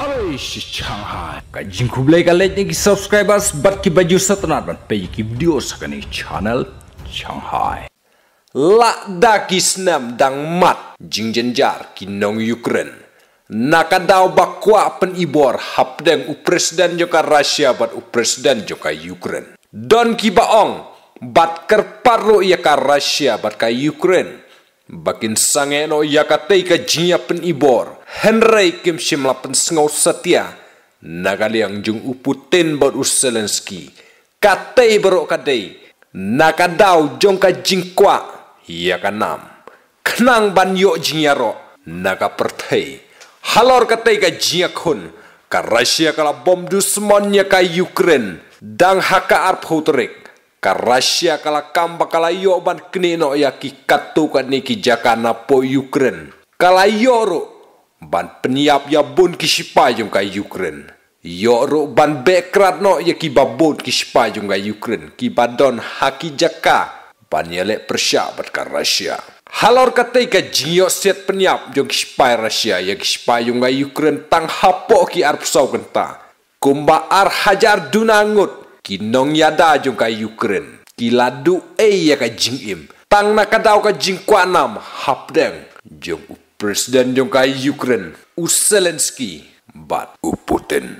Alice Shanghai. Kajing kublai kalet ni subscribers bat ki baju setenat ban pe ki video sakani channel Shanghai. Lakda kisnam dang mat jingjenjar kinong Ukraine. Nakadaw bakwa pen ibor hapdeng presiden joka Rusia bat presiden joka Ukraine. Don ki baong bat kerparu ya ka Rusia bat ka Ukraine. Bakin sangeno ya katei ka jinya pen ibor. Henry Kim Shimla pen sengau setia. Nagaliang jung Putin bat Zelensky. Katei berok kadei. Nakadaw jong ka jingkwa ya kanam. Kenang ban yo jinyaro naga pertei. Halor katei ka jinya kun. Ka Rusia kala bom dusmonnya ka Ukraine. Dang haka arp hutrik. Ka Rusia kala kamba kala yo ban kneno ya ki katu ka niki jakana po Ukraine. Kala yoro ban peniap ya bun ki sipayung ka Ukraine. Yoro ban bekrat no ya ki babun ki sipayung ka Ukraine. Ki badon haki jaka ban yale persya bat ka Rusia. Halor katei ka jinyo set peniap jong ki sipay Rusia ya ki sipayung ka Ukraine tang hapo ki arp saw genta. Kumba ar hajar dunangut. Kinong yada jong ka Ukraine. Kiladu ya ka jingim. Tang nakadaw ka jingkwa nam hapdeng. Jong presiden jong ka Ukraine. Zelensky bat Putin.